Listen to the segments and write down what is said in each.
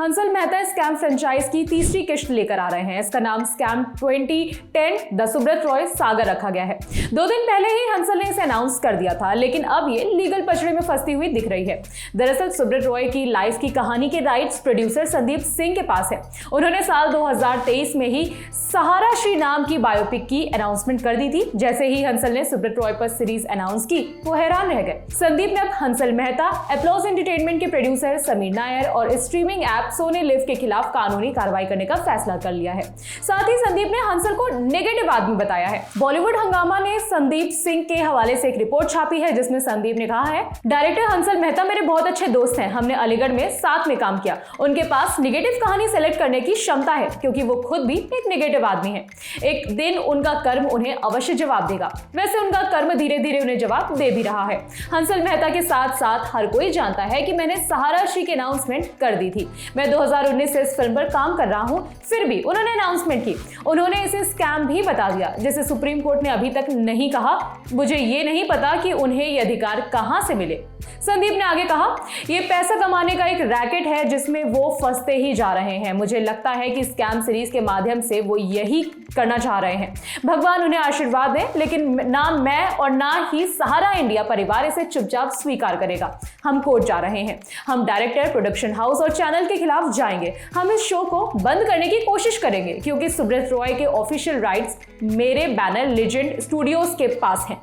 Hansal Mehta scam franchise की तीसरी किश्त लेकर आ रहे हैं। इसका नाम स्कैम 2010 द सुब्रत रॉय सागर रखा गया है। 2 दिन पहले ही हंसल ने इसे अनाउंस कर दिया था, लेकिन अब ये लीगल पचड़े में फंसती हुई दिख रही है। दरअसल सुब्रत रॉय की लाइफ की कहानी के राइट्स प्रोड्यूसर संदीप सिंह के पास है। उन्होंने साल 2023 में ही सहारा श्री नाम की बायोपिक की अनाउंसमेंट कर दी थी। जैसे ही हंसल ने सुब्रत रॉय पर सीरीज अनाउंस की, वो हैरान रह गए। संदीप ने अब हंसल मेहता, एप्लॉज एंटरटेनमेंट के प्रोड्यूसर समीर नायर और स्ट्रीमिंग ऐप सोनी लिव के खिलाफ कानूनी कार्रवाई करने का फैसला कर लिया है। साथ ही संदीप ने हंसल को नेगेटिव आदमी बताया है। बॉलीवुड हंगामा ने संदीप सिंह के हवाले से एक रिपोर्ट छापी है, जिसमें संदीप ने कहा है, डायरेक्टर हंसल मेहता मेरे बहुत अच्छे दोस्त हैं। हमने अलीगढ़ में साथ में काम किया। उनके पास नेगेटिव कहानी सेलेक्ट करने की क्षमता है, क्योंकि वो खुद भी एक नेगेटिव आदमी है। एक दिन उनका कर्म उन्हें अवश्य जवाब देगा। वैसे उनका कर्म धीरे धीरे उन्हें जवाब दे भी रहा है। हंसल मेहता के साथ साथ हर कोई जानता है कि मैंने सहारा श्री की अनाउंसमेंट कर दी थी। मैं 2019 से इस फिल्म पर काम कर रहा हूं, फिर भी उन्होंने अनाउंसमेंट की। उन्होंने इसे स्कैम भी बता दिया, जिसे सुप्रीम कोर्ट ने अभी तक नहीं कहा। मुझे ये नहीं पता कि उन्हें ये अधिकार कहां से मिले। संदीप ने आगे कहा, ये पैसा कमाने का एक रैकेट है जिसमें वो फंसते ही जा रहे हैं। मुझे लगता है कि स्कैम सीरीज के माध्यम से वो यही करना चाह रहे हैं। भगवान उन्हें आशीर्वाद दें, लेकिन ना मैं और ना ही सहारा इंडिया परिवार इसे चुपचाप स्वीकार करेगा। हम कोर्ट जा रहे हैं। हम डायरेक्टर, प्रोडक्शन हाउस और चैनल के खिलाफ जाएंगे। हम इस शो को बंद करने की कोशिश करेंगे, क्योंकि सुब्रत रॉय के ऑफिशियल राइट्स मेरे बैनर लेजेंड स्टूडियोज के पास हैं।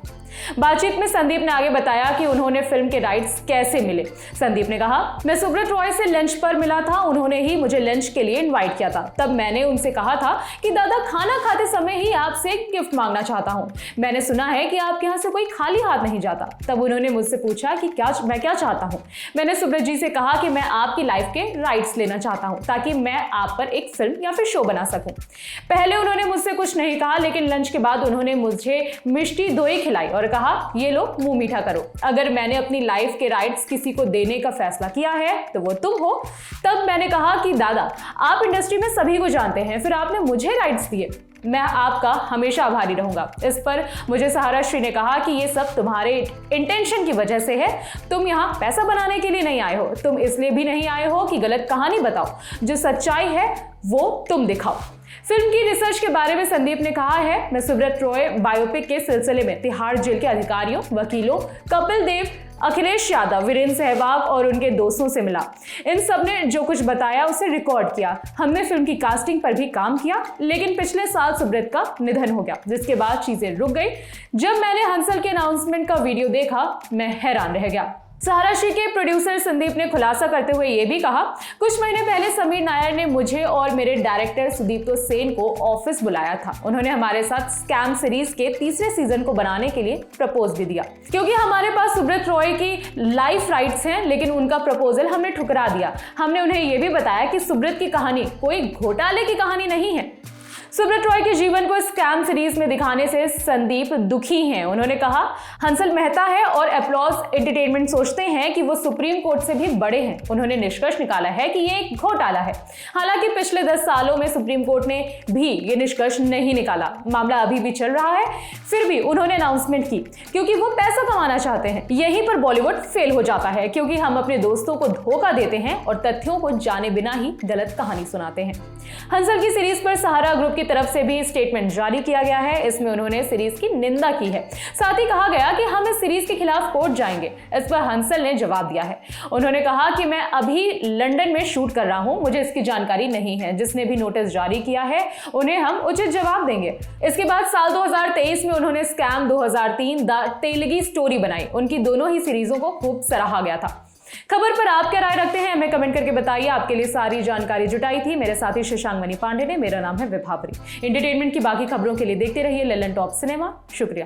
बातचीत में संदीप ने आगे बताया कि उन्होंने फिल्म के राइट्स कैसे मिले। संदीप ने कहा, मैं सुब्रत रॉय से लंच पर मिला था। उन्होंने ही मुझे लंच के लिए इनवाइट किया था। तब मैंने उनसे कहा था कि दादा, खाना खाते समय ही आपसे एक गिफ्ट मांगना चाहता हूं। मैंने सुना है कि आपके यहां से कोई खाली हाथ नहीं जाता। तब उन्होंने मुझसे पूछा कि मैं क्या चाहता हूं। मैंने सुब्रत जी से कहा कि मैं आपकी लाइफ के राइट्स लेना चाहता हूं, ताकि मैं आप पर एक फिल्म या फिर शो बना सकूं। पहले उन्होंने मुझसे कुछ नहीं कहा, लेकिन लंच के बाद उन्होंने मुझे मिष्टी दोई खिलाई और कहा, ये लो मुंह मीठा करो। अगर मैंने अपनी लाइफ के राइट्स किसी को देने का फैसला किया है तो वो तुम हो। तब मैंने कहा कि दादा, आप इंडस्ट्री में सभी को जानते हैं, फिर आपने मुझे राइट्स दिए। मैं आपका हमेशा आभारी रहूंगा। इस पर मुझे सहारा श्री ने कहा कि ये सब तुम्हारे इंटेंशन की वजह से है। तुम यहाँ पैसा बनाने के लिए नहीं आए हो। तुम इसलिए भी नहीं आए हो कि गलत कहानी बताओ। जो सच्चाई है वो तुम दिखाओ। फिल्म की रिसर्च के बारे में संदीप ने कहा है, मैं सुब्रत रॉय बायोपिक के सिलसिले में तिहाड़ जेल के अधिकारियों, वकीलों, कपिल देव, अखिलेश यादव, वीरेंद्र सहवाग और उनके दोस्तों से मिला। इन सब ने जो कुछ बताया उसे रिकॉर्ड किया। हमने फिल्म की कास्टिंग पर भी काम किया, लेकिन पिछले साल सुब्रत का निधन हो गया, जिसके बाद चीजें रुक गई। जब मैंने हंसल के अनाउंसमेंट का वीडियो देखा, मैं हैरान रह गया। सहारा श्री के प्रोड्यूसर संदीप ने खुलासा करते हुए यह भी कहा, कुछ महीने पहले समीर नायर ने मुझे और मेरे डायरेक्टर सुदीप्तो सेन को ऑफिस बुलाया था। उन्होंने हमारे साथ स्कैम सीरीज के तीसरे सीजन को बनाने के लिए प्रपोज भी दिया, क्योंकि हमारे पास सुब्रत रॉय की लाइफ राइट्स हैं, लेकिन उनका प्रपोजल हमने ठुकरा दिया। हमने उन्हें यह भी बताया कि सुब्रत की कहानी कोई घोटाले की कहानी नहीं है। सुब्रत रॉय के जीवन को स्कैम सीरीज में दिखाने से संदीप दुखी हैं। उन्होंने कहा, हंसल मेहता है और एप्लॉज एंटरटेनमेंट सोचते हैं कि वो सुप्रीम कोर्ट से भी बड़े हैं। उन्होंने निष्कर्ष निकाला है कि ये एक घोटाला है। हालांकि पिछले 10 सालों में सुप्रीम कोर्ट ने भी ये निष्कर्ष नहीं निकाला। मामला अभी भी चल रहा है। फिर भी उन्होंने अनाउंसमेंट की, क्योंकि वो पैसा कमाना चाहते हैं। यहीं पर बॉलीवुड फेल हो जाता है, क्योंकि हम अपने दोस्तों को धोखा देते हैं और तथ्यों को जाने बिना ही गलत कहानी सुनाते हैं। हंसल की सीरीज पर सहारा ग्रुप की तरफ से भी स्टेटमेंट जारी किया गया है। इसमें उन्होंने सीरीज की निंदा की है। साथ ही कहा गया कि हम इस सीरीज के खिलाफ कोर्ट जाएंगे। इस पर हंसल ने जवाब दिया है। उन्होंने कहा कि मैं अभी लंदन में शूट कर रहा हूं, मुझे इसकी जानकारी नहीं है। जिसने भी नोटिस जारी किया है उन्हें हम उचित जवाब देंगे। इसके बाद साल 2023 में उन्होंने स्कैम 2003 द तेलगी स्टोरी बनाई। उनकी दोनों ही सीरीजों को खूब सराहा गया था। खबर पर आप क्या राय रखते हैं, हमें कमेंट करके बताइए। आपके लिए सारी जानकारी जुटाई थी मेरे साथी शशांक मणि पांडे ने। मेरा नाम है विभावरी। एंटरटेनमेंट की बाकी खबरों के लिए देखते रहिए ललन टॉप सिनेमा। शुक्रिया।